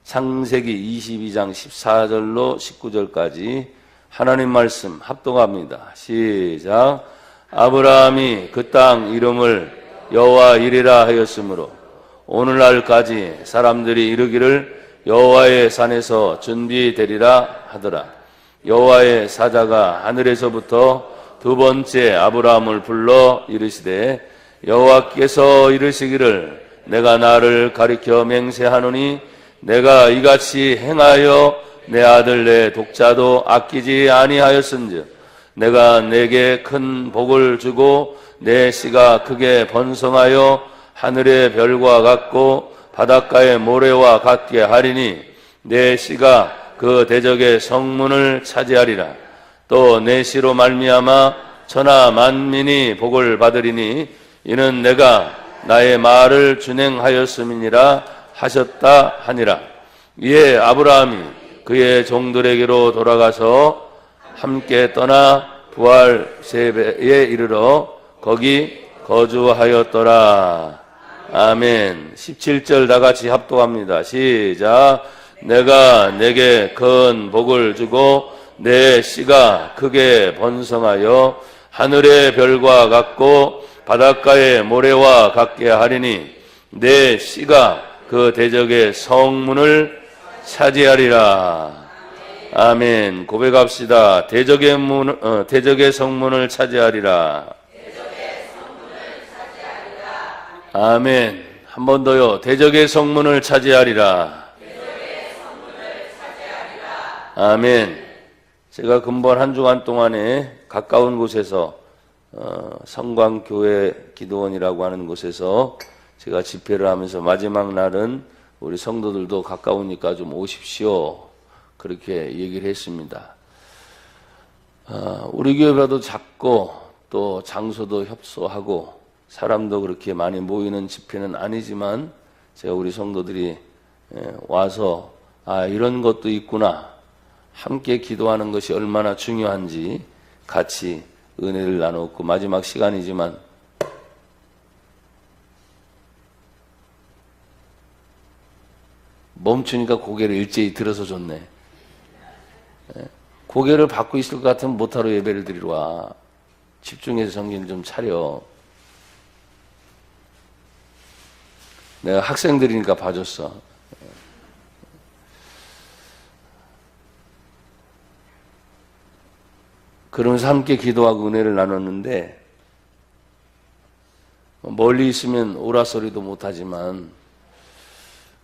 창세기 22장 14절로 19절까지 하나님 말씀 합독합니다. 시작. 아브라함이 그 땅 이름을 여호와 이레라 하였으므로 오늘날까지 사람들이 이르기를 여호와의 산에서 준비되리라 하더라. 여호와의 사자가 하늘에서부터 두 번째 아브라함을 불러 이르시되 여호와께서 이르시기를 내가 나를 가리켜 맹세하노니 내가 이같이 행하여 내 아들 내 독자도 아끼지 아니하였은즉 내가 내게 큰 복을 주고 내 씨가 크게 번성하여 하늘의 별과 같고 바닷가의 모래와 같게 하리니 내 씨가 그 대적의 성문을 차지하리라. 또 내 씨로 말미암아 천하 만민이 복을 받으리니 이는 내가 나의 말을 준행하였음이니라 하셨다 하니라. 이에 아브라함이 그의 종들에게로 돌아가서 함께 떠나 부알세바에 이르러 거기 거주하였더라. 아멘. 17절 다 같이 합독합니다. 시작. 내가 내게 큰 복을 주고 내 씨가 크게 번성하여 하늘의 별과 같고 바닷가의 모래와 같게 하리니 내 씨가 그 대적의 성문을 차지하리라. 아멘. 고백합시다. 대적의 성문을 차지하리라. 아멘. 한 번 더요. 대적의 성문을 차지하리라. 아멘. 제가 근본 한 주간 동안에 가까운 곳에서 성광교회 기도원이라고 하는 곳에서 제가 집회를 하면서 마지막 날은 우리 성도들도 가까우니까 좀 오십시오. 그렇게 얘기를 했습니다. 우리 교회보다도 작고 또 장소도 협소하고 사람도 그렇게 많이 모이는 집회는 아니지만 제가 우리 성도들이 와서 이런 것도 있구나, 함께 기도하는 것이 얼마나 중요한지 같이 은혜를 나눴고, 마지막 시간이지만 멈추니까 고개를 일제히 들어서 줬네. 고개를 받고 있을 것 같으면 못하러 예배를 드리러 와. 집중해서 정신 좀 차려. 내가 학생들이니까 봐줬어. 그러면서 함께 기도하고 은혜를 나눴는데, 멀리 있으면 오라 소리도 못하지만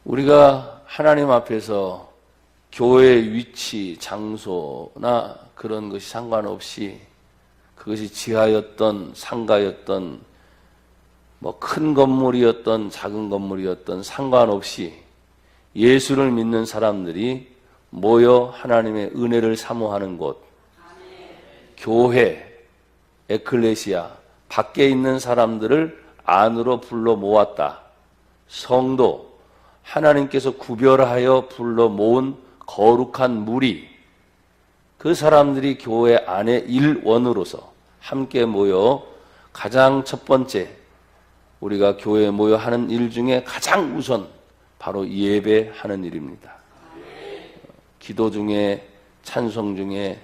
우리가 하나님 앞에서 교회의 위치, 장소나 그런 것이 상관없이, 그것이 지하였던 상가였던 뭐 큰 건물이었던 작은 건물이었던 상관없이 예수를 믿는 사람들이 모여 하나님의 은혜를 사모하는 곳, 교회, 에클레시아, 밖에 있는 사람들을 안으로 불러 모았다. 성도, 하나님께서 구별하여 불러 모은 거룩한 무리, 그 사람들이 교회 안에 일원으로서 함께 모여 가장 첫 번째, 우리가 교회에 모여 하는 일 중에 가장 우선 바로 예배하는 일입니다. 기도 중에, 찬송 중에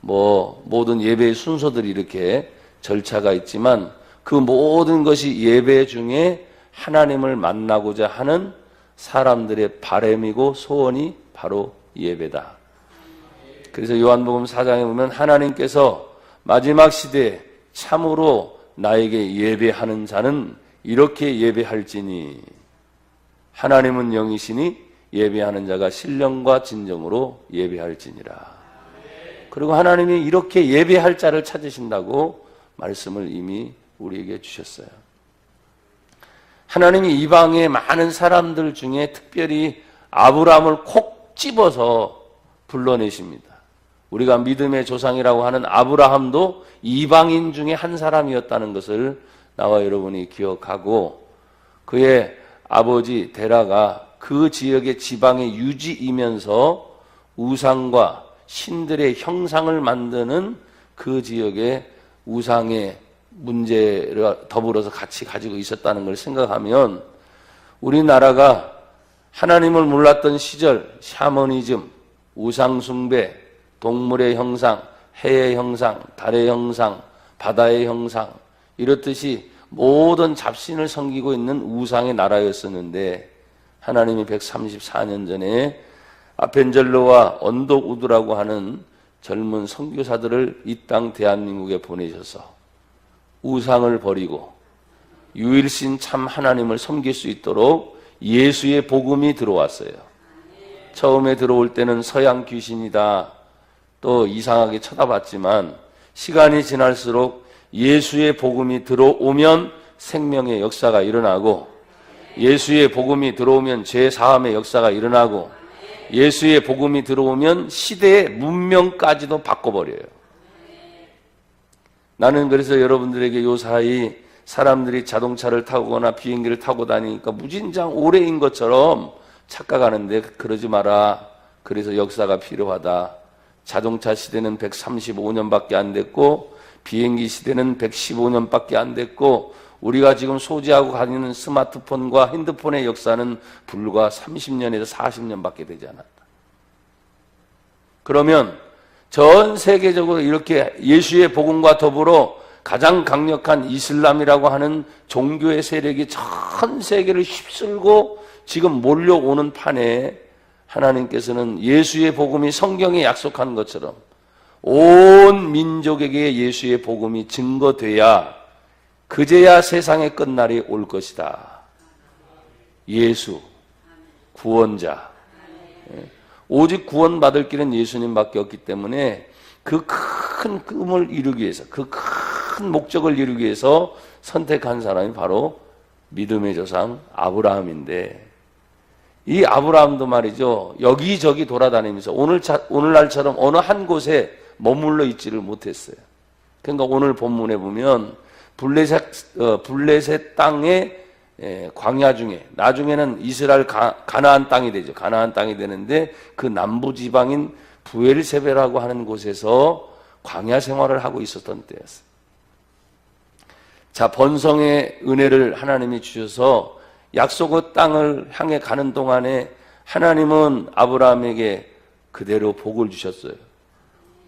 모든 예배의 순서들이 이렇게 절차가 있지만 그 모든 것이 예배 중에 하나님을 만나고자 하는 사람들의 바람이고 소원이 바로 예배다. 그래서 요한복음 4장에 보면 하나님께서 마지막 시대에 참으로 나에게 예배하는 자는 이렇게 예배할지니, 하나님은 영이시니 예배하는 자가 신령과 진정으로 예배할지니라. 그리고 하나님이 이렇게 예배할 자를 찾으신다고 말씀을 이미 우리에게 주셨어요. 하나님이 이방의 많은 사람들 중에 특별히 아브라함을 콕 집어서 불러내십니다. 우리가 믿음의 조상이라고 하는 아브라함도 이방인 중에 한 사람이었다는 것을 나와 여러분이 기억하고, 그의 아버지 데라가 그 지역의 지방의 유지이면서 우상과 신들의 형상을 만드는 그 지역의 우상의 문제를 더불어서 같이 가지고 있었다는 걸 생각하면 우리나라가 하나님을 몰랐던 시절 샤머니즘, 우상숭배, 동물의 형상, 해의 형상, 달의 형상, 바다의 형상 이렇듯이 모든 잡신을 섬기고 있는 우상의 나라였었는데 하나님이 134년 전에 아펜젤로와 언덕 우드라고 하는 젊은 선교사들을 이 땅 대한민국에 보내셔서 우상을 버리고 유일신 참 하나님을 섬길 수 있도록 예수의 복음이 들어왔어요. 처음에 들어올 때는 서양 귀신이다 또 이상하게 쳐다봤지만 시간이 지날수록 예수의 복음이 들어오면 생명의 역사가 일어나고 예수의 복음이 들어오면 죄 사함의 역사가 일어나고 예수의 복음이 들어오면 시대의 문명까지도 바꿔버려요. 나는 그래서 여러분들에게 요 사이 사람들이 자동차를 타거나 비행기를 타고 다니니까 무진장 오래인 것처럼 착각하는데 그러지 마라. 그래서 역사가 필요하다. 자동차 시대는 135년밖에 안 됐고 비행기 시대는 115년밖에 안 됐고 우리가 지금 소지하고 다니는 스마트폰과 핸드폰의 역사는 불과 30년에서 40년밖에 되지 않았다. 그러면 전 세계적으로 이렇게 예수의 복음과 더불어 가장 강력한 이슬람이라고 하는 종교의 세력이 전 세계를 휩쓸고 지금 몰려오는 판에 하나님께서는 예수의 복음이 성경에 약속한 것처럼 온 민족에게 예수의 복음이 증거돼야 그제야 세상의 끝날이 올 것이다. 예수, 구원자. 오직 구원받을 길은 예수님밖에 없기 때문에 그 큰 꿈을 이루기 위해서 그 큰 목적을 이루기 위해서 선택한 사람이 바로 믿음의 조상 아브라함인데 이 아브라함도 말이죠. 여기저기 돌아다니면서 오늘날처럼 어느 한 곳에 머물러 있지를 못했어요. 그러니까 오늘 본문에 보면 블레셋 땅의 광야 중에 나중에는 이스라엘 가나안 땅이 되죠. 가나안 땅이 되는데 그 남부 지방인 부엘세베라고 하는 곳에서 광야 생활을 하고 있었던 때였어요. 자, 번성의 은혜를 하나님이 주셔서 약속의 땅을 향해 가는 동안에 하나님은 아브라함에게 그대로 복을 주셨어요.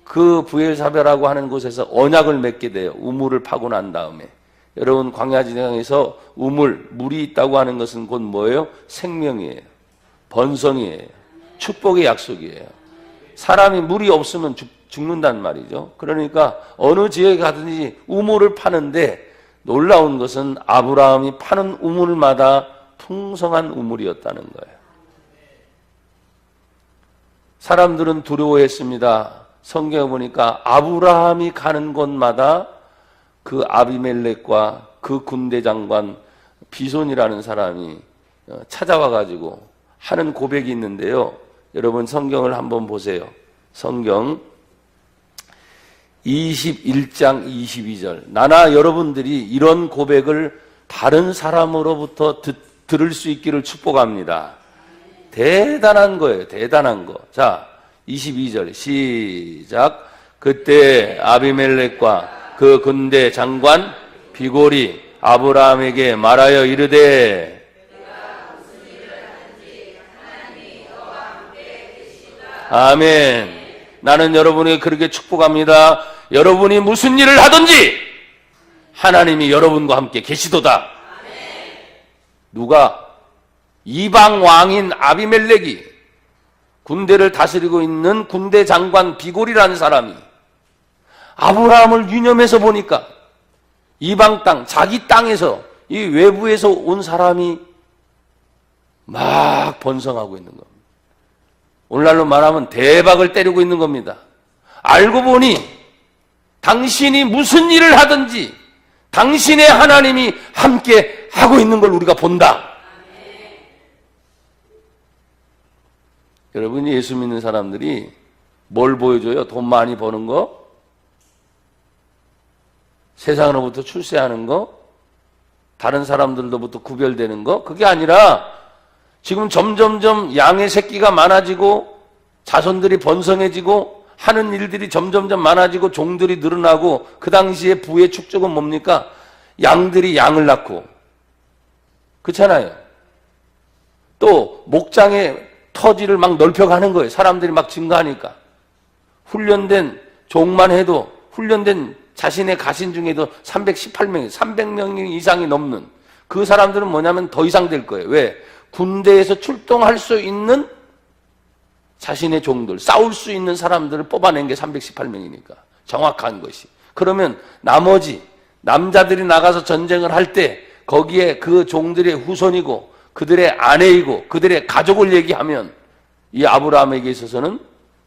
그 부엘사베라고 하는 곳에서 언약을 맺게 돼요. 우물을 파고 난 다음에. 여러분 광야 지방에서 물이 있다고 하는 것은 곧 뭐예요? 생명이에요. 번성이에요. 축복의 약속이에요. 사람이 물이 없으면 죽는단 말이죠. 그러니까 어느 지역에 가든지 우물을 파는데 놀라운 것은 아브라함이 파는 우물마다 풍성한 우물이었다는 거예요. 사람들은 두려워했습니다. 성경에 보니까 아브라함이 가는 곳마다 그 아비멜렉과 그 군대 장관 비손이라는 사람이 찾아와 가지고 하는 고백이 있는데요. 여러분 성경을 한번 보세요. 성경 21장 22절. 나나 여러분들이 이런 고백을 다른 사람으로부터 들을 수 있기를 축복합니다. 대단한 거예요. 대단한 거. 자, 22절 시작. 그때 아비멜렉과 그 군대 장관 비골이 아브라함에게 말하여 이르되 아멘. 나는 여러분에게 그렇게 축복합니다. 여러분이 무슨 일을 하든지 하나님이 여러분과 함께 계시도다. 누가? 이방 왕인 아비멜렉이 군대를 다스리고 있는 군대 장관 비골이라는 사람이 아브라함을 유념해서 보니까 이방 땅, 자기 땅에서 이 외부에서 온 사람이 막 번성하고 있는 겁니다. 오늘날로 말하면 대박을 때리고 있는 겁니다. 알고 보니 당신이 무슨 일을 하든지 당신의 하나님이 함께 하고 있는 걸 우리가 본다. 여러분 예수 믿는 사람들이 뭘 보여줘요? 돈 많이 버는 거? 세상으로부터 출세하는 거? 다른 사람들로부터 구별되는 거? 그게 아니라 지금 점점점 양의 새끼가 많아지고 자손들이 번성해지고 하는 일들이 점점점 많아지고 종들이 늘어나고 그 당시에 부의 축적은 뭡니까? 양들이 양을 낳고 그렇잖아요. 또 목장의 터지를 막 넓혀가는 거예요. 사람들이 막 증가하니까. 훈련된 종만 해도, 훈련된 자신의 가신 중에도 318명이, 300명 이상이 넘는 그 사람들은 뭐냐면 더 이상 될 거예요. 왜? 군대에서 출동할 수 있는 자신의 종들, 싸울 수 있는 사람들을 뽑아낸 게 318명이니까. 정확한 것이. 그러면 나머지 남자들이 나가서 전쟁을 할 때 거기에 그 종들의 후손이고 그들의 아내이고 그들의 가족을 얘기하면 이 아브라함에게 있어서는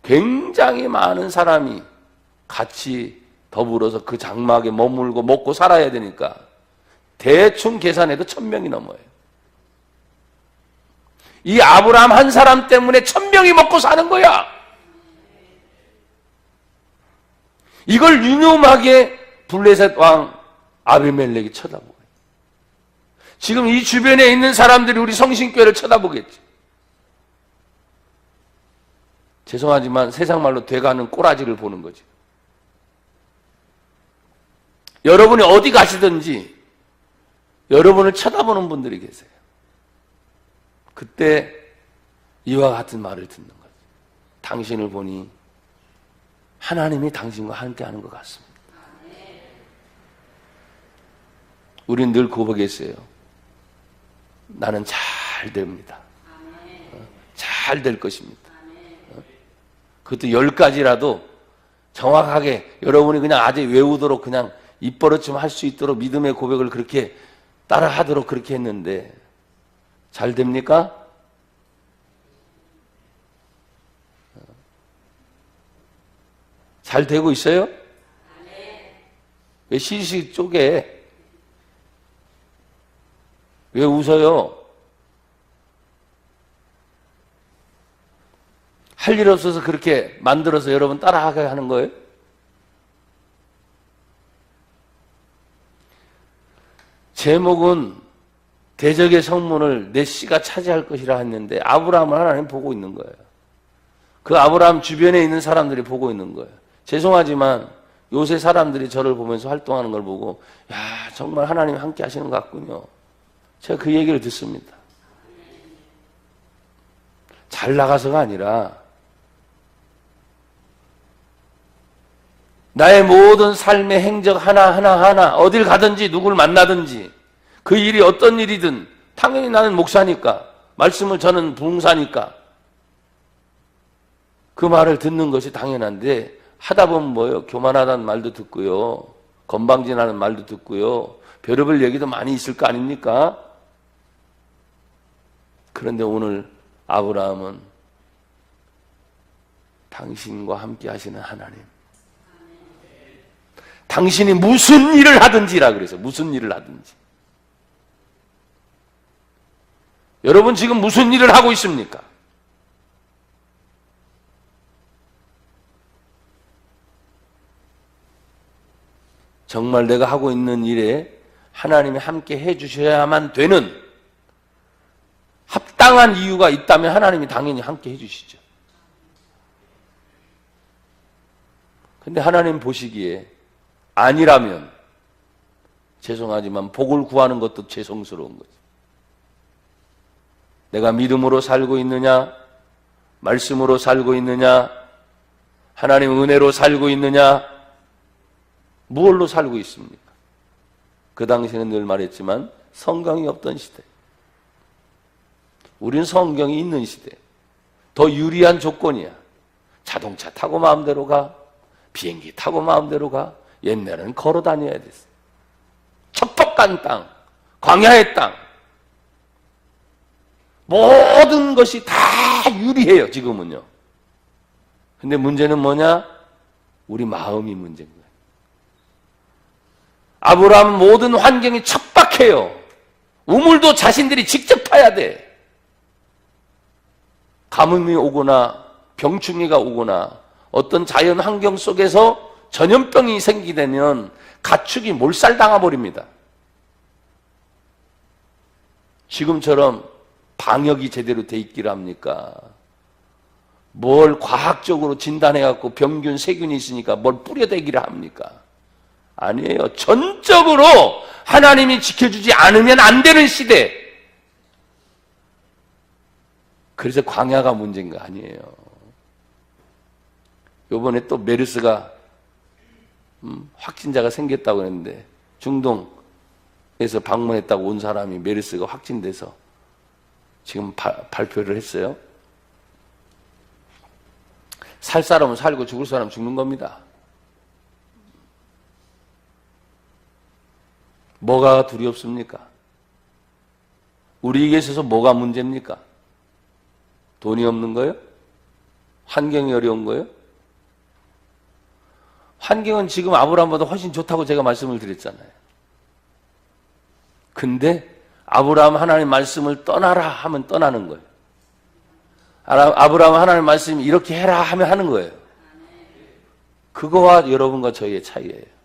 굉장히 많은 사람이 같이 더불어서 그 장막에 머물고 먹고 살아야 되니까 대충 계산해도 1000명이 넘어요. 이 아브라함 한 사람 때문에 1000명이 먹고 사는 거야. 이걸 유념하게 블레셋 왕 아비멜렉이 쳐다보고, 지금 이 주변에 있는 사람들이 우리 성신교회를 쳐다보겠지. 죄송하지만 세상 말로 돼가는 꼬라지를 보는 거지. 여러분이 어디 가시든지 여러분을 쳐다보는 분들이 계세요. 그때 이와 같은 말을 듣는 거죠. 당신을 보니 하나님이 당신과 함께 하는 것 같습니다. 우린 늘 고백했어요. 나는 잘 됩니다. 잘 될 것입니다. 그것도 10가지라도 정확하게 여러분이 그냥 아직 외우도록 그냥 입버릇 할 수 있도록 믿음의 고백을 그렇게 따라 하도록 그렇게 했는데 잘 됩니까? 잘 되고 있어요? 왜 시시 쪼개? 왜 웃어요? 할 일 없어서 그렇게 만들어서 여러분 따라하게 하는 거예요? 제목은 대적의 성문을 내 씨가 차지할 것이라 했는데 아브라함을 하나님 보고 있는 거예요. 그 아브라함 주변에 있는 사람들이 보고 있는 거예요. 죄송하지만 요새 사람들이 저를 보면서 활동하는 걸 보고 야, 정말 하나님이 함께 하시는 것 같군요. 제가 그 얘기를 듣습니다. 잘 나가서가 아니라 나의 모든 삶의 행적 하나하나 어딜 가든지 누굴 만나든지 그 일이 어떤 일이든 당연히 나는 목사니까 말씀을 저는 부흥사니까 그 말을 듣는 것이 당연한데 하다 보면 뭐예요? 교만하다는 말도 듣고요. 건방진하는 말도 듣고요. 별의별 얘기도 많이 있을 거 아닙니까? 그런데 오늘 아브라함은 당신과 함께 하시는 하나님, 당신이 무슨 일을 하든지라 그래서 무슨 일을 하든지. 여러분 지금 무슨 일을 하고 있습니까? 정말 내가 하고 있는 일에 하나님이 함께 해주셔야만 되는 합당한 이유가 있다면 하나님이 당연히 함께 해주시죠. 근데 하나님 보시기에 아니라면 죄송하지만 복을 구하는 것도 죄송스러운 거죠. 내가 믿음으로 살고 있느냐, 말씀으로 살고 있느냐, 하나님 은혜로 살고 있느냐, 무엇로 살고 있습니까? 그 당시에는 늘 말했지만 성경이 없던 시대, 우린 성경이 있는 시대, 더 유리한 조건이야. 자동차 타고 마음대로 가, 비행기 타고 마음대로 가. 옛날에는 걸어 다녀야 됐어. 척박한 땅, 광야의 땅, 모든 것이 다 유리해요. 지금은요. 근데 문제는 뭐냐? 우리 마음이 문제인 거예요. 아브라함은 모든 환경이 척박해요. 우물도 자신들이 직접 파야 돼. 가뭄이 오거나 병충해가 오거나 어떤 자연 환경 속에서 전염병이 생기게 되면 가축이 몰살당해버립니다. 지금처럼 방역이 제대로 돼 있기를 합니까? 뭘 과학적으로 진단해갖고 병균, 세균이 있으니까 뭘 뿌려대기를 합니까? 아니에요. 전적으로 하나님이 지켜주지 않으면 안 되는 시대. 그래서 광야가 문제인 거 아니에요. 요번에 또 메르스가 확진자가 생겼다고 했는데 중동에서 방문했다고 온 사람이 메르스가 확진돼서 지금 발표를 했어요. 살 사람은 살고 죽을 사람은 죽는 겁니다. 뭐가 두렵습니까? 우리에게 있어서 뭐가 문제입니까? 돈이 없는 거예요? 환경이 어려운 거예요? 환경은 지금 아브라함보다 훨씬 좋다고 제가 말씀을 드렸잖아요. 근데 아브라함 하나님 말씀을 떠나라 하면 떠나는 거예요. 아브라함 하나님 말씀이 이렇게 해라 하면 하는 거예요. 그거와 여러분과 저희의 차이예요.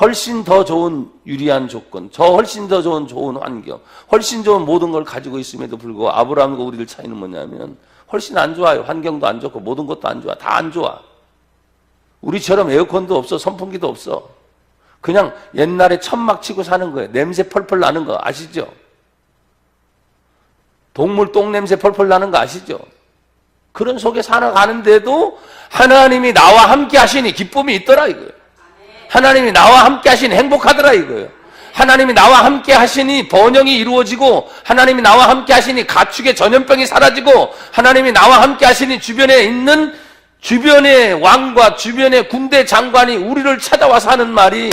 훨씬 더 좋은 유리한 조건, 훨씬 더 좋은 환경, 훨씬 좋은 모든 걸 가지고 있음에도 불구하고 아브라함과 우리들 차이는 뭐냐면 훨씬 안 좋아요. 환경도 안 좋고 모든 것도 안 좋아. 다 안 좋아. 우리처럼 에어컨도 없어, 선풍기도 없어. 그냥 옛날에 천막 치고 사는 거예요. 냄새 펄펄 나는 거 아시죠? 동물 똥 냄새 펄펄 나는 거 아시죠? 그런 속에 살아가는데도 하나님이 나와 함께 하시니 기쁨이 있더라 이거예요. 하나님이 나와 함께 하시니 행복하더라 이거예요. 하나님이 나와 함께 하시니 번영이 이루어지고, 하나님이 나와 함께 하시니 가축의 전염병이 사라지고, 하나님이 나와 함께 하시니 주변에 있는 주변의 왕과 주변의 군대 장관이 우리를 찾아와서 하는 말이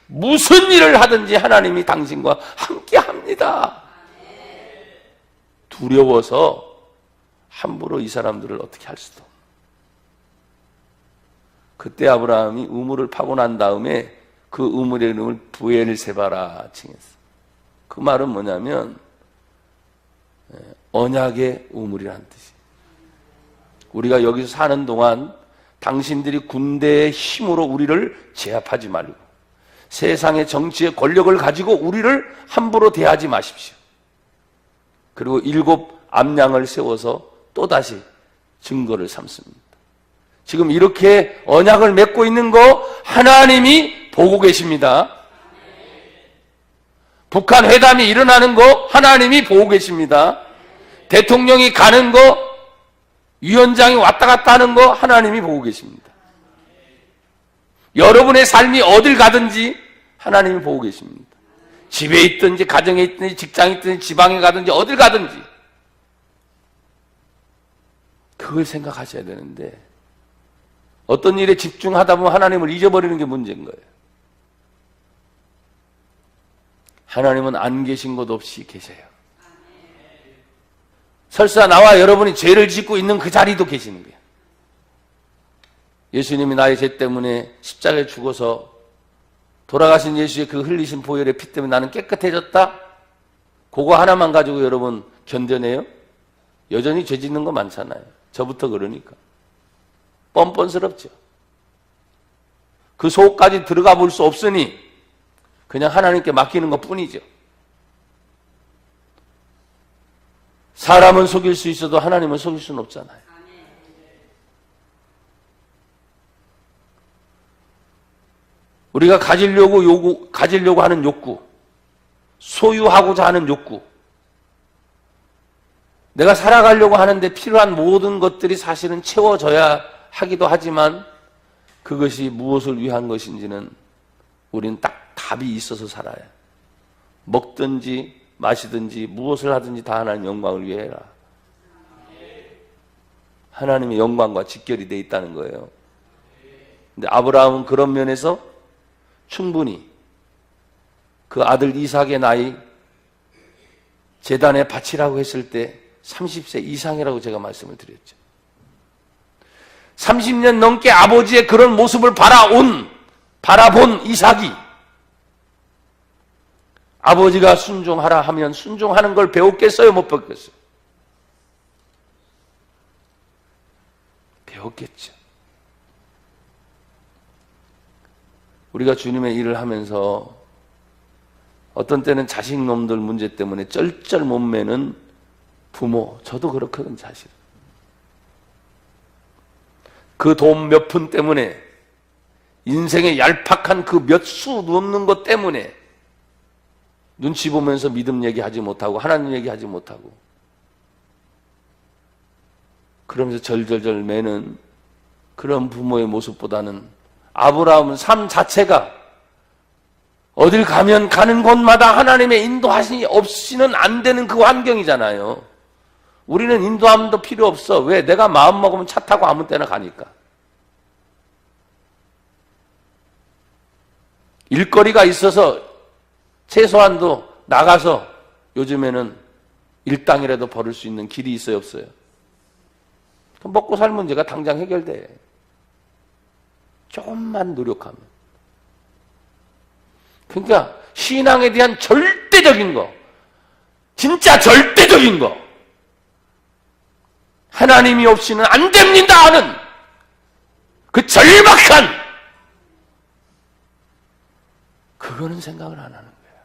무슨 일을 하든지 하나님이 당신과 함께 합니다. 두려워서 함부로 이 사람들을 어떻게 할 수도. 그때 아브라함이 우물을 파고 난 다음에 그 우물의 이름을 부엘세바라 칭했어. 그 말은 뭐냐면 언약의 우물이라는 뜻이에요. 우리가 여기서 사는 동안 당신들이 군대의 힘으로 우리를 제압하지 말고 세상의 정치의 권력을 가지고 우리를 함부로 대하지 마십시오. 그리고 7 암양을 세워서 또다시 증거를 삼습니다. 지금 이렇게 언약을 맺고 있는 거 하나님이 보고 계십니다. 북한 회담이 일어나는 거 하나님이 보고 계십니다. 대통령이 가는 거, 위원장이 왔다 갔다 하는 거 하나님이 보고 계십니다. 여러분의 삶이 어딜 가든지 하나님이 보고 계십니다. 집에 있든지 가정에 있든지 직장에 있든지 지방에 가든지 어딜 가든지 그걸 생각하셔야 되는데 어떤 일에 집중하다 보면 하나님을 잊어버리는 게 문제인 거예요. 하나님은 안 계신 것 없이 계세요. 설사 나와 여러분이 죄를 짓고 있는 그 자리도 계시는 거예요. 예수님이 나의 죄 때문에 십자가에 죽어서 돌아가신 예수의 그 흘리신 보혈의 피 때문에 나는 깨끗해졌다? 그거 하나만 가지고 여러분 견뎌내요? 여전히 죄 짓는 거 많잖아요. 저부터 그러니까. 뻔뻔스럽죠. 그 속까지 들어가 볼 수 없으니 그냥 하나님께 맡기는 것 뿐이죠. 사람은 속일 수 있어도 하나님은 속일 수는 없잖아요. 우리가 가지려고 하는 욕구, 소유하고자 하는 욕구, 내가 살아가려고 하는데 필요한 모든 것들이 사실은 채워져야 하기도 하지만 그것이 무엇을 위한 것인지는 우리는 딱 답이 있어서 살아요. 먹든지 마시든지 무엇을 하든지 다 하나님 영광을 위해 해라. 하나님의 영광과 직결이 되어 있다는 거예요. 근데 아브라함은 그런 면에서 충분히 그 아들 이삭의 나이 제단에 바치라고 했을 때 30세 이상이라고 제가 말씀을 드렸죠. 30년 넘게 아버지의 그런 모습을 바라본 이삭이 아버지가 순종하라 하면 순종하는 걸 배웠겠어요? 못 배웠겠어요? 배웠겠죠. 우리가 주님의 일을 하면서 어떤 때는 자식놈들 문제 때문에 쩔쩔 못 매는 부모, 저도 그렇거든 사실. 그 돈 몇 푼 때문에 인생의 얄팍한 그 몇 수 넘는 것 때문에 눈치 보면서 믿음 얘기하지 못하고 하나님 얘기하지 못하고 그러면서 절절절 매는 그런 부모의 모습보다는 아브라함은 삶 자체가 어딜 가면 가는 곳마다 하나님의 인도하심이 없이는 안 되는 그 환경이잖아요. 우리는 인도함도 필요 없어. 왜? 내가 마음 먹으면 차 타고 아무 때나 가니까. 일거리가 있어서 최소한도 나가서 요즘에는 일당이라도 벌을 수 있는 길이 있어요, 없어요? 먹고 살 문제가 당장 해결돼. 조금만 노력하면. 그러니까 신앙에 대한 절대적인 거, 진짜 절대적인 거, 하나님이 없이는 안 됩니다 하는 그 절박한, 그거는 생각을 안 하는 거야.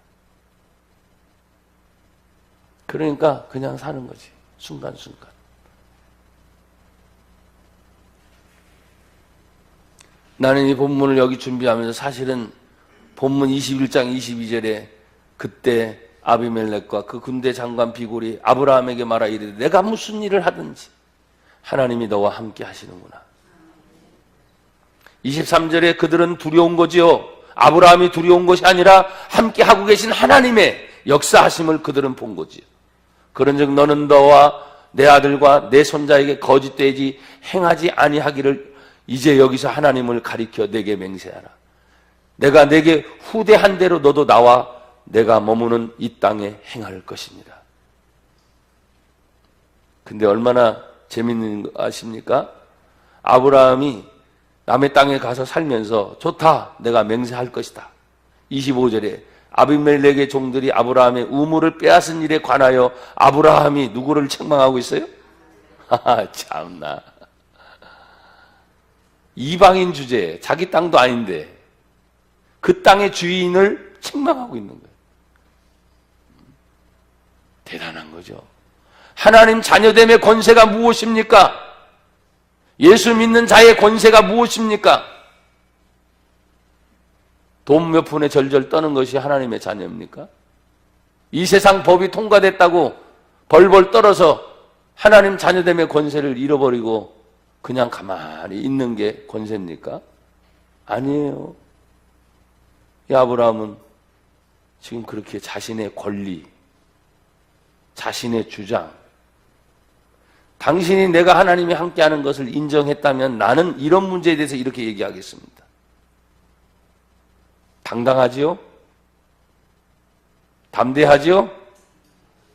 그러니까 그냥 사는 거지, 순간순간. 나는 이 본문을 여기 준비하면서 사실은 본문 21장 22절에 그때 아비멜렉과 그 군대 장관 비굴이 아브라함에게 말하 이르되 내가 무슨 일을 하든지 하나님이 너와 함께 하시는구나. 23절에 그들은 두려운 거지요. 아브라함이 두려운 것이 아니라 함께 하고 계신 하나님의 역사하심을 그들은 본 거지요. 그런즉 너는 너와 내 아들과 내 손자에게 거짓되지 행하지 아니하기를 이제 여기서 하나님을 가리켜 내게 맹세하라. 내가 내게 후대한 대로 너도 나와 내가 머무는 이 땅에 행할 것입니다. 근데 얼마나 재밌는 거 아십니까? 아브라함이 남의 땅에 가서 살면서 좋다, 내가 맹세할 것이다. 25절에 아비멜렉의 종들이 아브라함의 우물을 빼앗은 일에 관하여 아브라함이 누구를 책망하고 있어요? 하하, 참나. 이방인 주제에 자기 땅도 아닌데 그 땅의 주인을 책망하고 있는 거예요. 대단한 거죠. 하나님 자녀됨의 권세가 무엇입니까? 예수 믿는 자의 권세가 무엇입니까? 돈 몇 푼에 절절 떠는 것이 하나님의 자녀입니까? 이 세상 법이 통과됐다고 벌벌 떨어서 하나님 자녀됨의 권세를 잃어버리고 그냥 가만히 있는 게 권세입니까? 아니에요. 이 아브라함은 지금 그렇게 자신의 권리, 자신의 주장, 당신이 내가 하나님이 함께하는 것을 인정했다면 나는 이런 문제에 대해서 이렇게 얘기하겠습니다. 당당하지요? 담대하지요?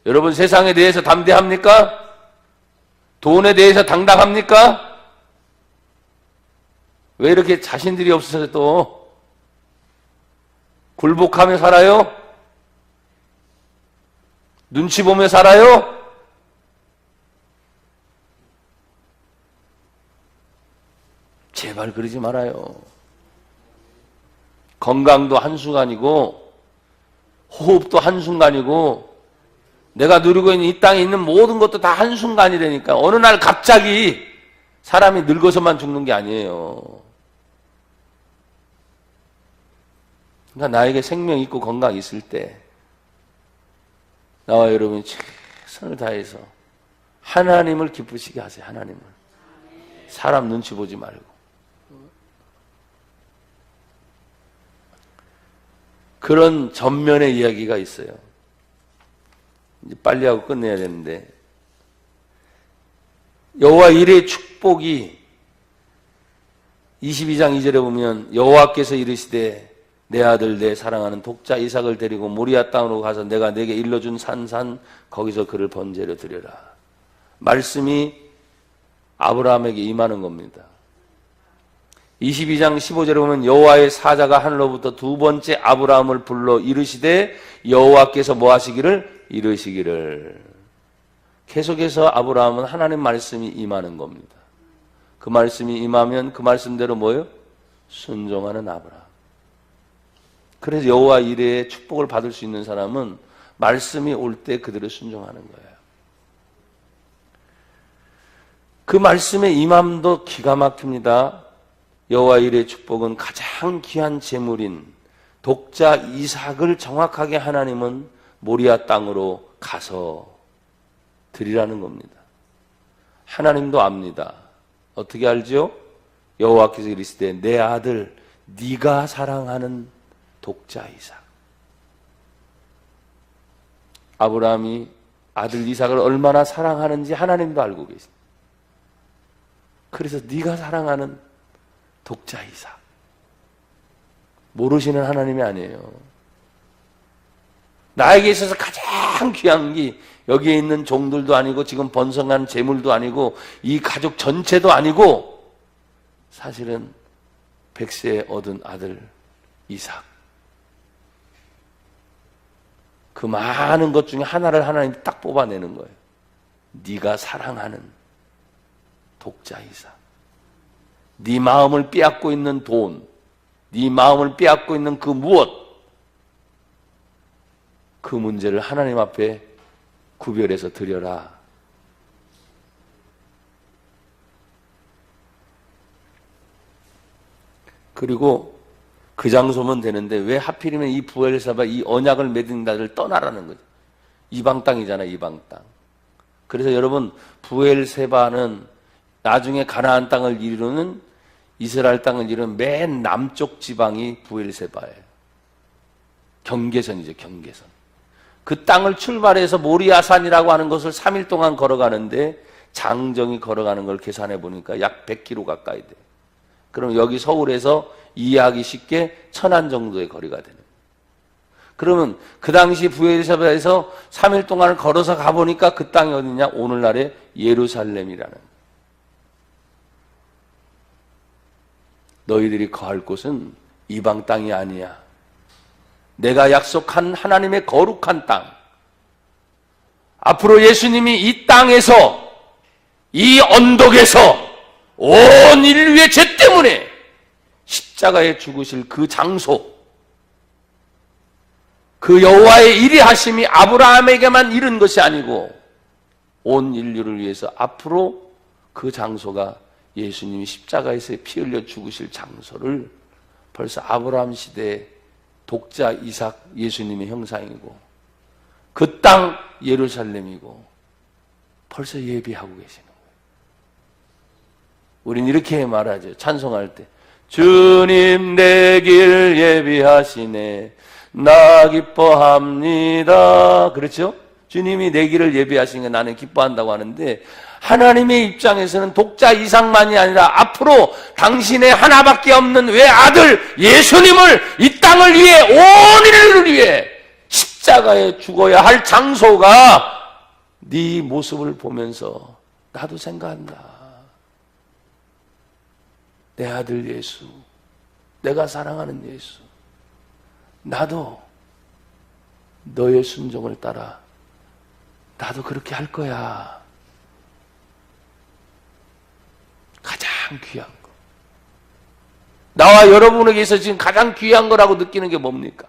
여러분 세상에 대해서 담대합니까? 돈에 대해서 당당합니까? 왜 이렇게 자신들이 없어서 또 굴복하며 살아요? 눈치 보며 살아요? 제발 그러지 말아요. 건강도 한순간이고 호흡도 한순간이고 내가 누리고 있는 이 땅에 있는 모든 것도 다 한순간이라니까. 어느 날 갑자기 사람이 늙어서만 죽는 게 아니에요. 그러니까 나에게 생명 있고 건강 있을 때 나와 여러분이 최선을 다해서 하나님을 기쁘시게 하세요. 하나님을. 사람 눈치 보지 말고. 그런 전면의 이야기가 있어요. 이제 빨리 하고 끝내야 되는데 여호와 일의 축복이 22장 2절에 보면 여호와께서 이르시되 내 아들 내 사랑하는 독자 이삭을 데리고 모리아 땅으로 가서 내가 내게 일러준 산 거기서 그를 번제로 드려라. 말씀이 아브라함에게 임하는 겁니다. 22장 15절에 보면 여호와의 사자가 하늘로부터 두 번째 아브라함을 불러 이르시되 여호와께서 뭐 하시기를? 이르시기를. 계속해서 아브라함은 하나님 말씀이 임하는 겁니다. 그 말씀이 임하면 그 말씀대로 뭐예요? 순종하는 아브라함. 그래서 여호와 이레의 축복을 받을 수 있는 사람은 말씀이 올 때 그대로 순종하는 거예요. 그 말씀의 임함도 기가 막힙니다. 여호와 이레의 축복은 가장 귀한 제물인 독자 이삭을 정확하게 하나님은 모리아 땅으로 가서 드리라는 겁니다. 하나님도 압니다. 어떻게 알죠? 여호와께서 이르시되 내 아들 네가 사랑하는 독자 이삭. 아브라함이 아들 이삭을 얼마나 사랑하는지 하나님도 알고 계십니다. 그래서 네가 사랑하는 독자 이삭. 모르시는 하나님이 아니에요. 나에게 있어서 가장 귀한 게 여기에 있는 종들도 아니고 지금 번성한 재물도 아니고 이 가족 전체도 아니고 사실은 100세에 얻은 아들 이삭. 그 많은 것 중에 하나를 하나님이 딱 뽑아내는 거예요. 네가 사랑하는 독자 이삭. 네 마음을 빼앗고 있는 돈, 네 마음을 빼앗고 있는 그 무엇, 그 문제를 하나님 앞에 구별해서 드려라. 그리고 그 장소면 되는데 왜 하필이면 이 부엘세바 이 언약을 맺은 자를 떠나라는 거죠. 이방 땅이잖아, 이방 땅. 그래서 여러분 부엘세바는 나중에 가나안 땅을 이루는 이스라엘 땅을 이루는 맨 남쪽 지방이 부엘세바예요. 경계선이죠, 경계선. 그 땅을 출발해서 모리아산이라고 하는 것을 3일 동안 걸어가는데 장정이 걸어가는 걸 계산해 보니까 약 100km 가까이 돼요. 그럼 여기 서울에서 이해하기 쉽게 천안 정도의 거리가 되는 거예요. 그러면 그 당시 부엘세바에서 3일 동안 걸어서 가보니까 그 땅이 어디냐? 오늘날의 예루살렘이라는 거예요. 너희들이 거할 곳은 이방 땅이 아니야. 내가 약속한 하나님의 거룩한 땅. 앞으로 예수님이 이 땅에서, 이 언덕에서 온 인류의 죄 때문에 십자가에 죽으실 그 장소, 그 여호와의 일이 하심이 아브라함에게만 이른 것이 아니고 온 인류를 위해서 앞으로 그 장소가 예수님이 십자가에서 피 흘려 죽으실 장소를 벌써 아브라함 시대에 독자 이삭 예수님의 형상이고 그 땅 예루살렘이고 벌써 예비하고 계시는 거예요. 우린 이렇게 말하죠. 찬송할 때 주님 내 길 예비하시네 나 기뻐합니다. 그렇죠? 주님이 내 길을 예비하시니까 나는 기뻐한다고 하는데 하나님의 입장에서는 독자 이삭만이 아니라 앞으로 당신의 하나밖에 없는 외아들 예수님을 이 땅을 위해 온 인류를 위해 십자가에 죽어야 할 장소가 네 모습을 보면서 나도 생각한다. 내 아들 예수, 내가 사랑하는 예수, 나도 너의 순종을 따라 나도 그렇게 할 거야. 가장 귀한 거. 나와 여러분에게서 지금 가장 귀한 거라고 느끼는 게 뭡니까?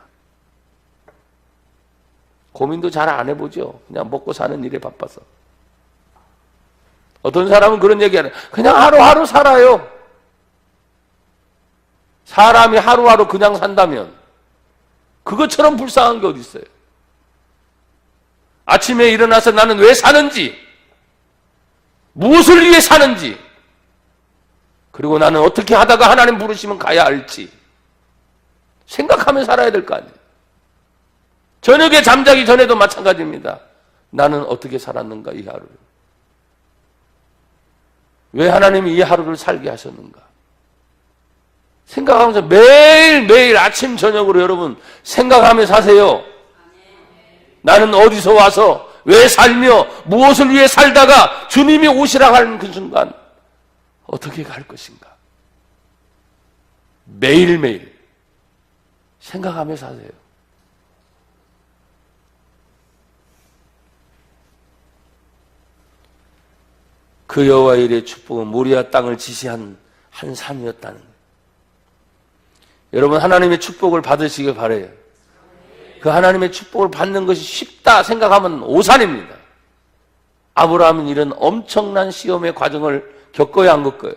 고민도 잘 안 해보죠. 그냥 먹고 사는 일에 바빠서. 어떤 사람은 그런 얘기하는 그냥 하루하루 살아요. 사람이 하루하루 그냥 산다면 그것처럼 불쌍한 게 어디 있어요? 아침에 일어나서 나는 왜 사는지, 무엇을 위해 사는지, 그리고 나는 어떻게 하다가 하나님 부르시면 가야 할지 생각하며 살아야 될 거 아니에요. 저녁에 잠자기 전에도 마찬가지입니다. 나는 어떻게 살았는가 이 하루를. 왜 하나님이 이 하루를 살게 하셨는가. 생각하면서 매일매일 아침 저녁으로 여러분 생각하며 사세요. 나는 어디서 와서 왜 살며 무엇을 위해 살다가 주님이 오시라 하는 그 순간 어떻게 갈 것인가. 매일매일 생각하며 사세요. 그 여호와의 일의 축복은 모리아 땅을 지시한 한 산이었다는 거예요. 여러분 하나님의 축복을 받으시길 바라요. 그 하나님의 축복을 받는 것이 쉽다 생각하면 오산입니다. 아브라함은 이런 엄청난 시험의 과정을 겪어야 한 것 거예요.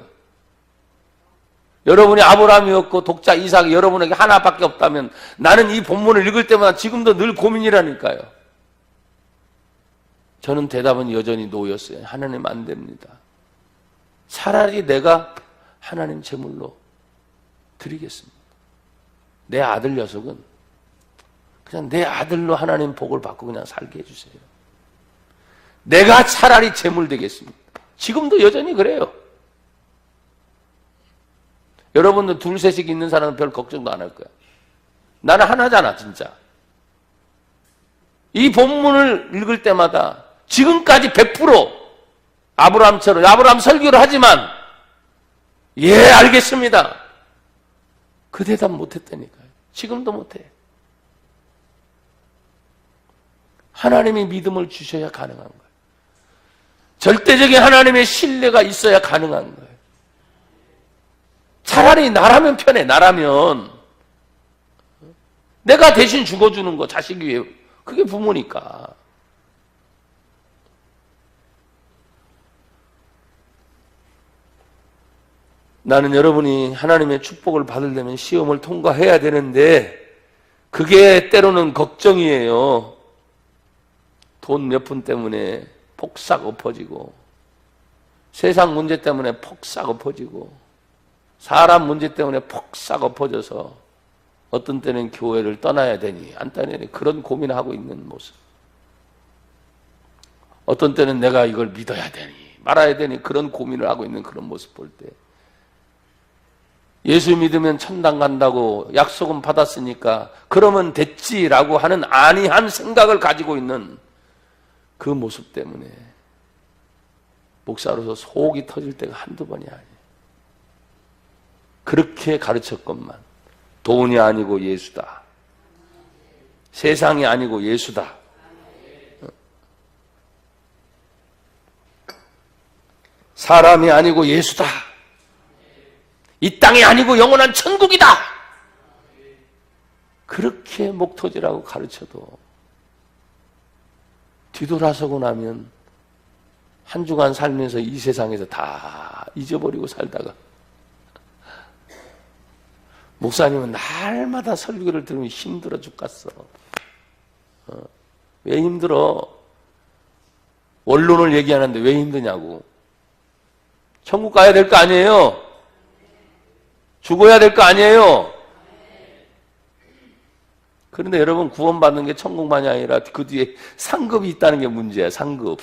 여러분이 아브라함이었고 독자 이삭이 여러분에게 하나밖에 없다면 나는 이 본문을 읽을 때마다 지금도 늘 고민이라니까요. 저는 대답은 여전히 노였어요. 하나님 안 됩니다. 차라리 내가 하나님 제물로 드리겠습니다. 내 아들 녀석은 그냥 내 아들로 하나님 복을 받고 그냥 살게 해주세요. 내가 차라리 제물 되겠습니다. 지금도 여전히 그래요. 여러분도 둘, 셋씩 있는 사람은 별 걱정도 안 할 거야. 나는 하나잖아, 진짜. 이 본문을 읽을 때마다 지금까지 100% 아브라함처럼, 아브라함 설교를 하지만, 예, 알겠습니다. 그 대답 못했다니까요. 지금도 못해. 하나님이 믿음을 주셔야 가능한 거예요. 절대적인 하나님의 신뢰가 있어야 가능한 거예요. 차라리 나라면 편해, 나라면. 내가 대신 죽어주는 거, 자식 위해. 그게 부모니까. 나는 여러분이 하나님의 축복을 받으려면 시험을 통과해야 되는데, 그게 때로는 걱정이에요. 돈 몇 푼 때문에 폭삭 엎어지고, 세상 문제 때문에 폭삭 엎어지고, 사람 문제 때문에 폭삭 엎어져서 어떤 때는 교회를 떠나야 되니 안 떠나야 되니 그런 고민하고 있는 모습. 어떤 때는 내가 이걸 믿어야 되니 말아야 되니 그런 고민을 하고 있는 그런 모습 볼 때, 예수 믿으면 천당 간다고 약속은 받았으니까 그러면 됐지라고 하는 안이한 생각을 가지고 있는 그 모습 때문에 목사로서 속이 터질 때가 한두 번이 아니에요. 그렇게 가르쳤건만 돈이 아니고 예수다. 세상이 아니고 예수다. 사람이 아니고 예수다. 이 땅이 아니고 영원한 천국이다. 그렇게 목토지라고 가르쳐도 뒤돌아서고 나면 한 주간 살면서 이 세상에서 다 잊어버리고 살다가 목사님은 날마다 설교를 들으면 힘들어 죽겠어. 왜 힘들어? 원론을 얘기하는데 왜 힘드냐고. 천국 가야 될 거 아니에요? 죽어야 될 거 아니에요? 그런데 여러분 구원받는 게 천국만이 아니라 그 뒤에 상급이 있다는 게 문제야. 상급.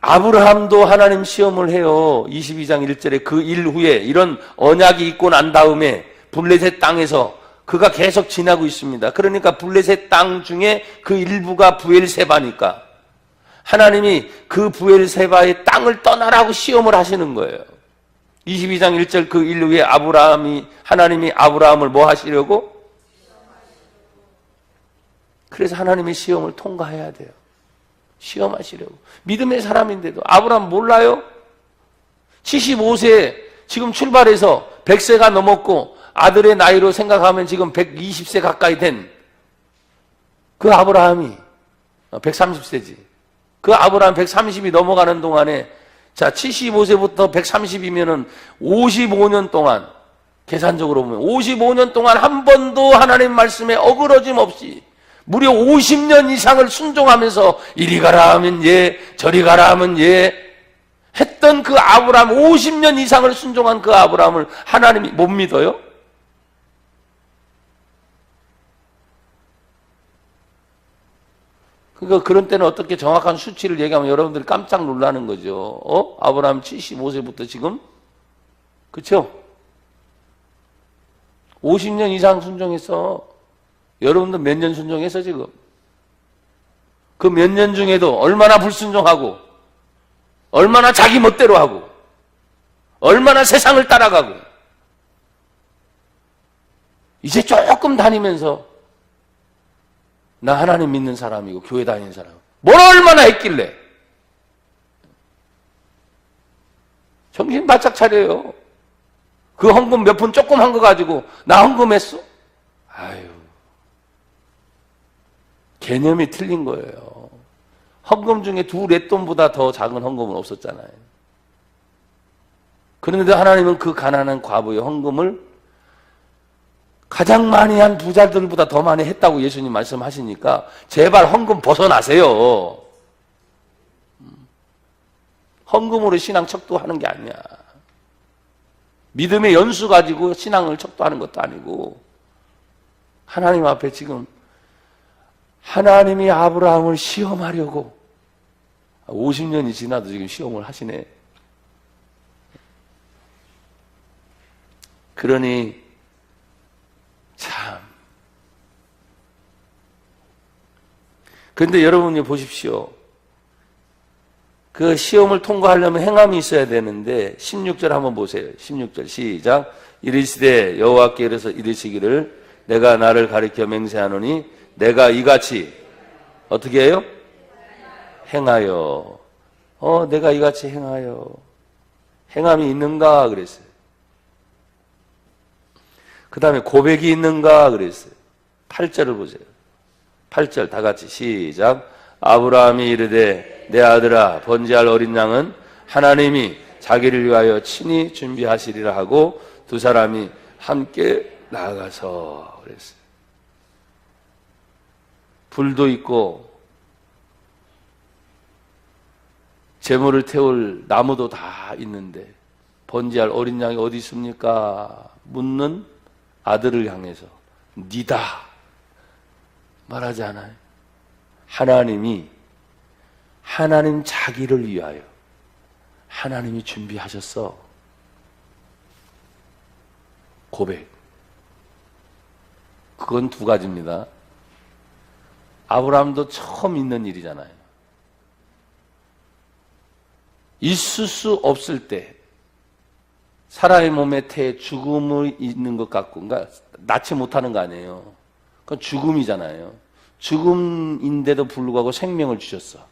아브라함도 하나님 시험을 해요. 22장 1절에 그 일 후에 이런 언약이 있고 난 다음에 블레셋 땅에서 그가 계속 지나고 있습니다. 그러니까 블레셋 땅 중에 그 일부가 부엘세바니까 하나님이 그 부엘세바의 땅을 떠나라고 시험을 하시는 거예요. 22장 1절 그 일 후에 하나님이 아브라함을 뭐 하시려고? 그래서 하나님의 시험을 통과해야 돼요. 시험하시려고. 믿음의 사람인데도. 아브라함 몰라요? 75세 지금 출발해서 100세가 넘었고 아들의 나이로 생각하면 지금 120세 가까이 된 그 아브라함이 130세지. 그 아브라함 130이 넘어가는 동안에 자 75세부터 130이면은 55년 동안 계산적으로 보면 55년 동안 한 번도 하나님 말씀에 어그러짐 없이 무려 50년 이상을 순종하면서 이리 가라 하면 예, 저리 가라 하면 예 했던 그 아브라함 50년 이상을 순종한 그 아브라함을 하나님이 못 믿어요? 그러니까 그런 때는 어떻게 정확한 수치를 얘기하면 여러분들이 깜짝 놀라는 거죠. 아브라함 75세부터 지금? 그쵸? 50년 이상 순종했어. 여러분도 몇 년 순종했어 지금? 그 몇 년 중에도 얼마나 불순종하고 얼마나 자기 멋대로 하고 얼마나 세상을 따라가고 이제 조금 다니면서 나 하나님 믿는 사람이고 교회 다니는 사람 뭘 얼마나 했길래 정신 바짝 차려요. 그 헌금 몇 푼 조금 한 거 가지고 나 헌금했어? 아유 개념이 틀린 거예요. 헌금 중에 2렛돈보다 더 작은 헌금은 없었잖아요. 그런데 하나님은 그 가난한 과부의 헌금을 가장 많이 한 부자들보다 더 많이 했다고 예수님 말씀하시니까 제발 헌금 벗어나세요. 헌금으로 신앙 척도하는 게 아니야. 믿음의 연수 가지고 신앙을 척도하는 것도 아니고, 하나님 앞에 지금 하나님이 아브라함을 시험하려고 50년이 지나도 지금 시험을 하시네. 그러니 참. 그런데 여러분이 보십시오. 그 시험을 통과하려면 행함이 있어야 되는데 16절 한번 보세요. 16절 시작. 이르시되 여호와께 이르서 이르시기를 내가 나를 가리켜 맹세하노니 내가 이같이 어떻게 해요? 행하여. 내가 이같이 행하여. 행함이 있는가 그랬어요. 그 다음에 고백이 있는가 그랬어요. 8절을 보세요. 8절 다 같이 시작. 아브라함이 이르되 내 아들아 번제할 어린 양은 하나님이 자기를 위하여 친히 준비하시리라 하고 두 사람이 함께 나아가서 그랬어요. 불도 있고 제물을 태울 나무도 다 있는데 번제할 어린 양이 어디 있습니까? 묻는 아들을 향해서 니다 말하지 않아요. 하나님이 하나님 자기를 위하여 하나님이 준비하셨어. 고백. 그건 두 가지입니다. 아브라함도 처음 있는 일이잖아요. 있을 수 없을 때 사람의 몸에 태에 죽음이 있는 것 같고, 그러니까 낳지 못하는 거 아니에요. 그건 죽음이잖아요. 죽음인데도 불구하고 생명을 주셨어.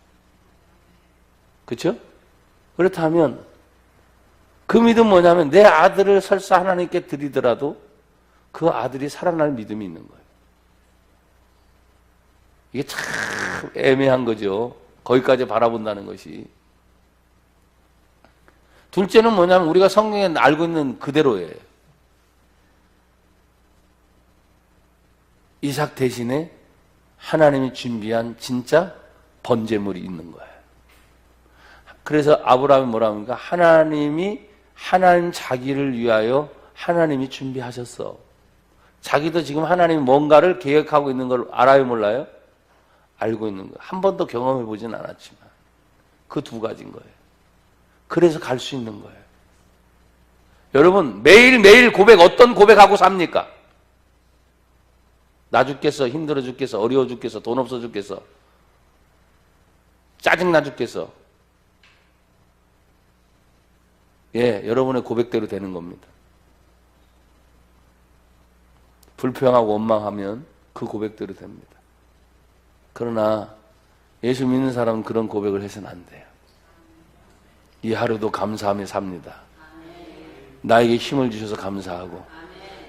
그렇죠? 그렇다면 그 믿음 뭐냐면 내 아들을 설사 하나님께 드리더라도 그 아들이 살아날 믿음이 있는 거예요. 이게 참 애매한 거죠. 거기까지 바라본다는 것이. 둘째는 뭐냐면 우리가 성경에 알고 있는 그대로예요. 이삭 대신에 하나님이 준비한 진짜 번제물이 있는 거예요. 그래서 아브라함이 뭐라 합니까? 하나님이 하나님 자기를 위하여 하나님이 준비하셨어. 자기도 지금 하나님이 뭔가를 계획하고 있는 걸 알아요, 몰라요? 알고 있는 거예요. 한 번도 경험해 보진 않았지만 그 두 가지인 거예요. 그래서 갈 수 있는 거예요. 여러분 매일매일 어떤 고백하고 삽니까? 나 죽겠어, 힘들어 죽겠어, 어려워 죽겠어, 돈 없어 죽겠어, 짜증나 죽겠어. 예, 여러분의 고백대로 되는 겁니다. 불평하고 원망하면 그 고백대로 됩니다. 그러나 예수 믿는 사람은 그런 고백을 해서는 안 돼요. 이 하루도 감사하며 삽니다. 나에게 힘을 주셔서 감사하고,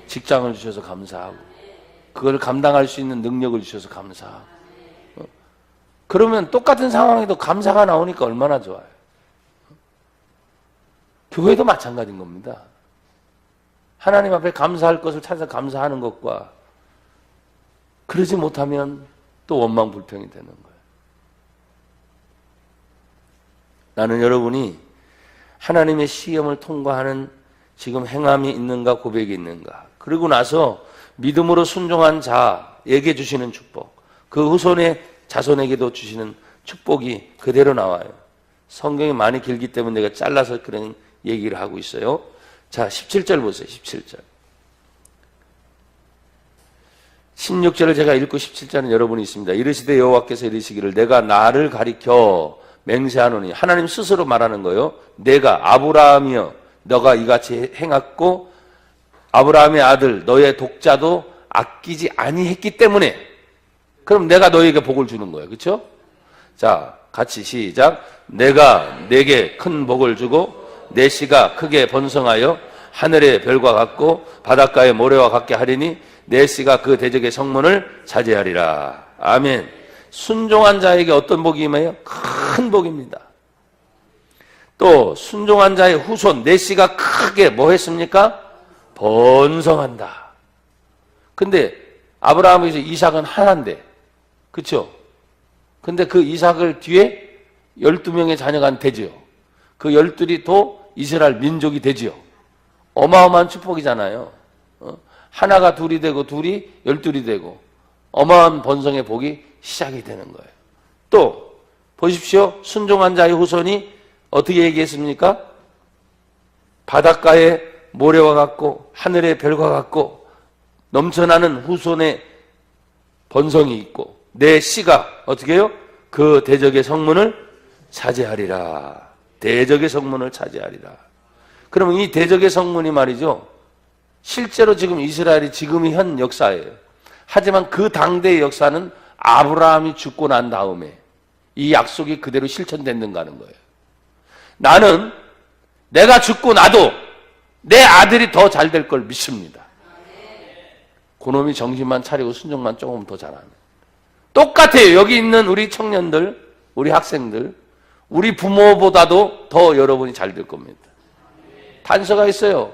직장을 주셔서 감사하고, 그걸 감당할 수 있는 능력을 주셔서 감사하고. 그러면 똑같은 상황에도 감사가 나오니까 얼마나 좋아요. 교회도 마찬가지인 겁니다. 하나님 앞에 감사할 것을 찾아서 감사하는 것과 그러지 못하면 또 원망 불평이 되는 거예요. 나는 여러분이 하나님의 시험을 통과하는 지금 행함이 있는가 고백이 있는가, 그리고 나서 믿음으로 순종한 자에게 주시는 축복, 그 후손의 자손에게도 주시는 축복이 그대로 나와요. 성경이 많이 길기 때문에 내가 잘라서 그런 얘기를 하고 있어요. 자, 17절 보세요. 17절. 16절을 제가 읽고 17절은 여러분이 있습니다. 이르시되 여호와께서 이르시기를 내가 나를 가리켜 맹세하노니, 하나님 스스로 말하는 거예요. 내가 아브라함이여 너가 이같이 행했고 아브라함의 아들 너의 독자도 아끼지 아니했기 때문에, 그럼 내가 너에게 복을 주는 거예요. 그렇죠? 자, 같이 시작. 내가 내게 큰 복을 주고 내 씨가 크게 번성하여 하늘의 별과 같고 바닷가의 모래와 같게 하리니 내 씨가 그 대적의 성문을 차지하리라. 아멘. 순종한 자에게 어떤 복이 임해요? 큰 복입니다. 또 순종한 자의 후손 내 씨가 크게 뭐 했습니까? 번성한다. 근데 아브라함에서 이삭은 하나인데, 그쵸? 근데 그 이삭을 뒤에 12명의 자녀가 되지요. 그 12이 또 이스라엘 민족이 되지요. 어마어마한 축복이잖아요. 하나가 둘이 되고 둘이 12이 되고 어마어마한 번성의 복이 시작이 되는 거예요. 또 보십시오. 순종한 자의 후손이 어떻게 얘기했습니까? 바닷가의 모래와 같고 하늘의 별과 같고 넘쳐나는 후손의 번성이 있고 내 씨가 어떻게 해요? 그 대적의 성문을 차지하리라. 대적의 성문을 차지하리라. 그러면 이 대적의 성문이 말이죠, 실제로 지금 이스라엘이 지금이 현 역사예요. 하지만 그 당대의 역사는 아브라함이 죽고 난 다음에 이 약속이 그대로 실천됐는가 하는 거예요. 나는 내가 죽고 나도 내 아들이 더 잘 될 걸 믿습니다. 그놈이 정신만 차리고 순종만 조금 더 잘하면. 똑같아요. 여기 있는 우리 청년들, 우리 학생들, 우리 부모보다도 더 여러분이 잘 될 겁니다. 단서가 있어요.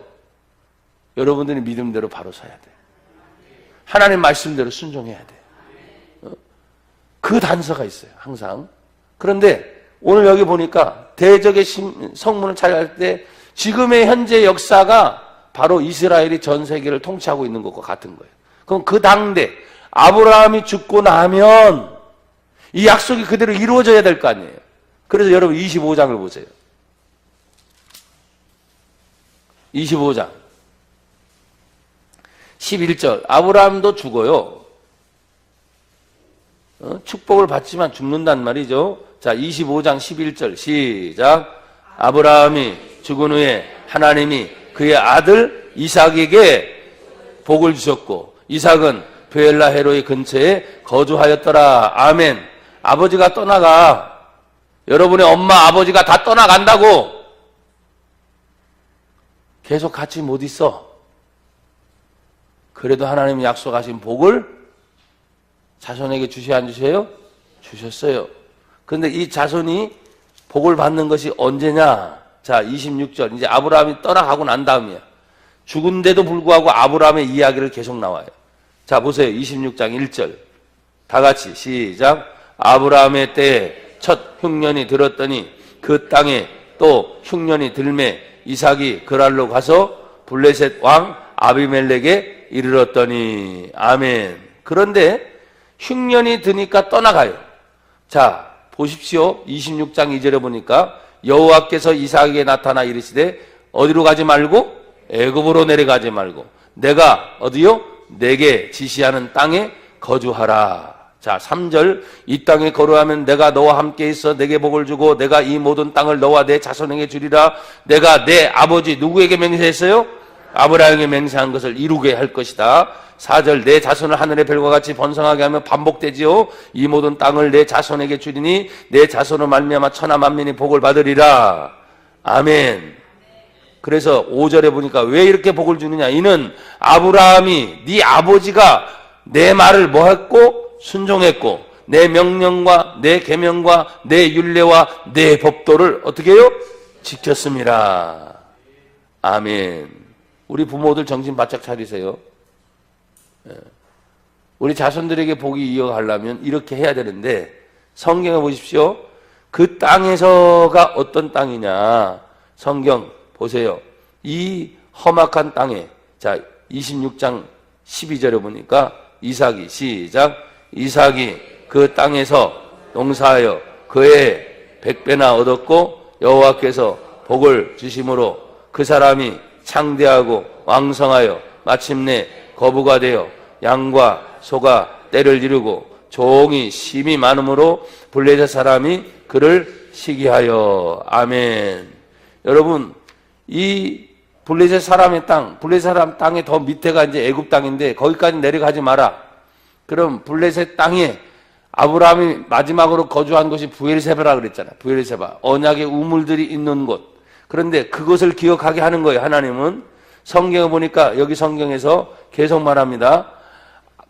여러분들이 믿음대로 바로 서야 돼. 하나님 말씀대로 순종해야 돼. 그 단서가 있어요. 항상. 그런데 오늘 여기 보니까 대적의 성문을 차지할 때 지금의 현재 역사가 바로 이스라엘이 전 세계를 통치하고 있는 것과 같은 거예요. 그럼 그 당대 아브라함이 죽고 나면 이 약속이 그대로 이루어져야 될 거 아니에요. 그래서 여러분 25장을 보세요. 25장 11절 아브라함도 죽어요. 축복을 받지만 죽는단 말이죠. 자, 25장 11절 시작. 아브라함이 죽은 후에 하나님이 그의 아들 이삭에게 복을 주셨고 이삭은 브엘라 헤로의 근처에 거주하였더라. 아멘. 아버지가 떠나가. 여러분의 엄마 아버지가 다 떠나간다고 계속 같이 못 있어. 그래도 하나님이 약속하신 복을 자손에게 주셔야 안 주셔요? 주셨어요. 그런데 이 자손이 복을 받는 것이 언제냐? 자, 26절. 이제 아브라함이 떠나가고 난 다음이야. 죽은데도 불구하고 아브라함의 이야기를 계속 나와요. 자, 보세요. 26장 1절. 다 같이 시작. 아브라함의 때에 첫 흉년이 들었더니 그 땅에 또 흉년이 들매 이삭이 그랄로 가서 블레셋 왕 아비멜렉에 이르렀더니. 아멘. 그런데 흉년이 드니까 떠나가요. 자, 보십시오. 26장 2절에 보니까 여호와께서 이삭에게 나타나 이르시되 어디로 가지 말고 애굽으로 내려가지 말고 내가 어디요? 내게 지시하는 땅에 거주하라. 자, 3절. 이 땅에 거주하면 내가 너와 함께 있어 내게 복을 주고 내가 이 모든 땅을 너와 내 자손에게 주리라. 내가 내 아버지 누구에게 맹세했어요? 아브라함에게 맹세한 것을 이루게 할 것이다. 4절. 내 자손을 하늘의 별과 같이 번성하게 하면 반복되지요. 이 모든 땅을 내 자손에게 주리니 내 자손을 말미암아 천하 만민이 복을 받으리라. 아멘. 그래서 5절에 보니까 왜 이렇게 복을 주느냐? 이는 아브라함이 네 아버지가 내 말을 뭐 했고? 순종했고 내 명령과 내 계명과 내 율례와 내 법도를 어떻게 해요? 지켰습니다. 아멘. 우리 부모들 정신 바짝 차리세요. 우리 자손들에게 복이 이어가려면 이렇게 해야 되는데 성경에 보십시오. 그 땅에서가 어떤 땅이냐? 성경 보세요. 이 험악한 땅에, 자, 26장 12절에 보니까 이삭이 시작. 이삭이 그 땅에서 농사하여 그의 100배나 얻었고 여호와께서 복을 주심으로 그 사람이 창대하고 왕성하여 마침내 거부가 되어 양과 소가 떼를 이루고 종이 심이 많으므로 블레셋 사람이 그를 시기하여. 아멘. 여러분, 이 블레셋 사람의 땅, 블레셋 사람 땅의 더 밑에가 이제 애굽 땅인데 거기까지 내려가지 마라. 그럼 블레셋 땅에 아브라함이 마지막으로 거주한 곳이 브엘세바라 그랬잖아요. 브엘세바. 언약의 우물들이 있는 곳. 그런데 그것을 기억하게 하는 거예요. 하나님은. 성경에 보니까 여기 성경에서 계속 말합니다.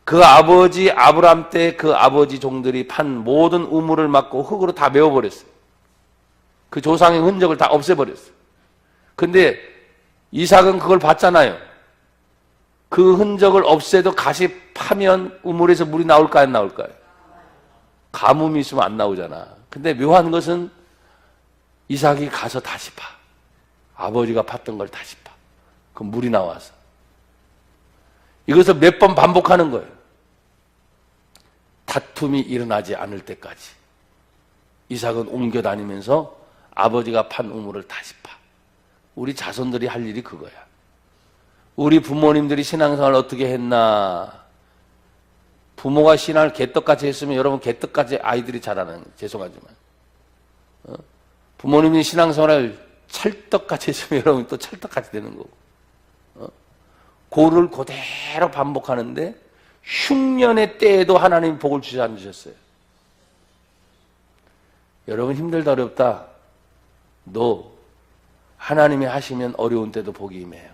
그 아버지 아브라함 때 그 아버지 종들이 판 모든 우물을 막고 흙으로 다 메워버렸어요. 그 조상의 흔적을 다 없애버렸어요. 근데 이삭은 그걸 봤잖아요. 그 흔적을 없애도 가시 파면 우물에서 물이 나올까요, 안 나올까요? 가뭄이 있으면 안 나오잖아. 근데 묘한 것은 이삭이 가서 다시 파. 아버지가 팠던 걸 다시 파. 그 물이 나와서. 이것을 몇 번 반복하는 거예요. 다툼이 일어나지 않을 때까지. 이삭은 옮겨 다니면서 아버지가 판 우물을 다시 파. 우리 자손들이 할 일이 그거야. 우리 부모님들이 신앙생활을 어떻게 했나. 부모가 신앙을 개떡같이 했으면 여러분 개떡같이 아이들이 자라는, 죄송하지만. 부모님이 신앙생활을 찰떡같이 했으면 여러분 또 찰떡같이 되는 거고. 그를 그대로 반복하는데 흉년의 때에도 하나님 복을 주지 않으셨어요. 여러분 힘들다 어렵다. 너 하나님이 하시면 어려운 때도 복이 임해요.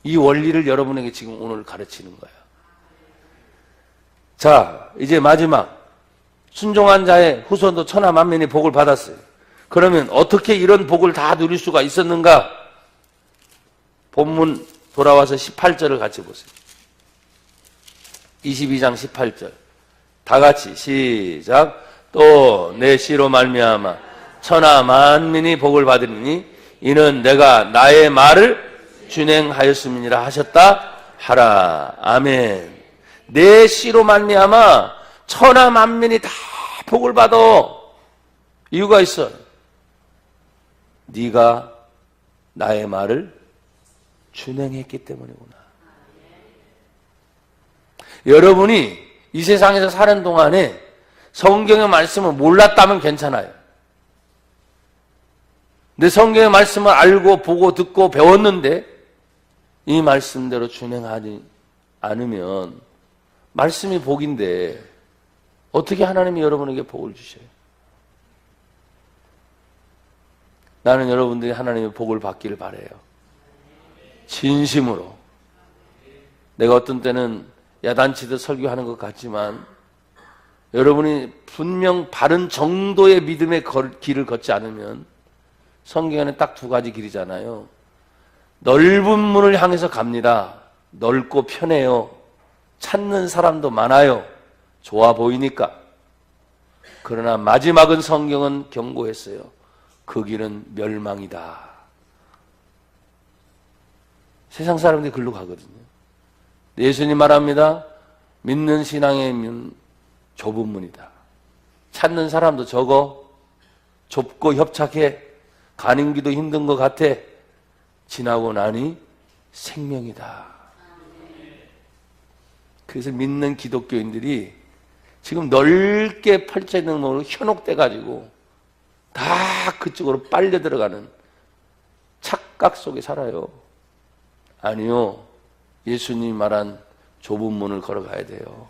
이 원리를 여러분에게 지금 오늘 가르치는 거예요. 자, 이제 마지막. 순종한 자의 후손도 천하 만민이 복을 받았어요. 그러면 어떻게 이런 복을 다 누릴 수가 있었는가? 본문 돌아와서 18절을 같이 보세요. 22장 18절. 다 같이 시작. 또 내 씨로 말미암아 천하 만민이 복을 받으리니 이는 내가 나의 말을 준행하였음이니라 하셨다 하라. 아멘. 내 씨로 말미암아 천하 만민이 다 복을 받아. 이유가 있어. 네가 나의 말을 준행했기 때문이구나. 여러분이 이 세상에서 사는 동안에 성경의 말씀을 몰랐다면 괜찮아요. 근데 성경의 말씀을 알고 보고 듣고 배웠는데 이 말씀대로 준행하지 않으면 말씀이 복인데 어떻게 하나님이 여러분에게 복을 주셔요? 나는 여러분들이 하나님의 복을 받기를 바라요. 진심으로. 내가 어떤 때는 야단치듯 설교하는 것 같지만 여러분이 분명 바른 정도의 믿음의 길을 걷지 않으면 성경에는 딱 두 가지 길이잖아요. 넓은 문을 향해서 갑니다. 넓고 편해요. 찾는 사람도 많아요. 좋아 보이니까. 그러나 마지막은 성경은 경고했어요. 그 길은 멸망이다. 세상 사람들이 글로 가거든요. 예수님 말합니다. 믿는 신앙의 문, 좁은 문이다. 찾는 사람도 적어. 좁고 협착해. 가는기도 힘든 것 같아. 지나고 나니 생명이다. 그래서 믿는 기독교인들이 지금 넓게 펼쳐있는 문으로 현혹돼가지고 다 그쪽으로 빨려 들어가는 착각 속에 살아요. 아니요. 예수님이 말한 좁은 문을 걸어가야 돼요.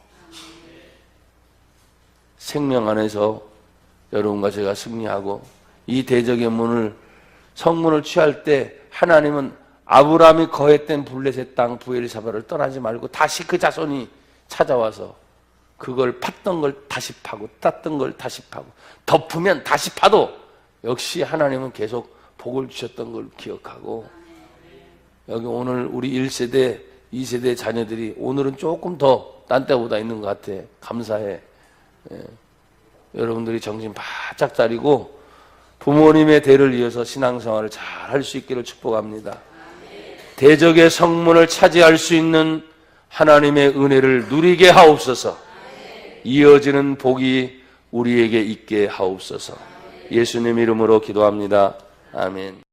생명 안에서 여러분과 제가 승리하고 이 대적의 문을, 성문을 취할 때 하나님은 아브라함이 거했던 블레셋 땅 부엘사바를 떠나지 말고 다시 그 자손이 찾아와서 그걸 팠던 걸 다시 파고 땄던 걸 다시 파고 덮으면 다시 파도 역시 하나님은 계속 복을 주셨던 걸 기억하고, 여기 오늘 우리 1세대, 2세대 자녀들이 오늘은 조금 더 딴 때보다 있는 것 같아. 감사해. 예. 여러분들이 정신 바짝 차리고 부모님의 대를 이어서 신앙생활을 잘 할 수 있기를 축복합니다. 대적의 성문을 차지할 수 있는 하나님의 은혜를 누리게 하옵소서. 이어지는 복이 우리에게 있게 하옵소서. 예수님 이름으로 기도합니다. 아멘.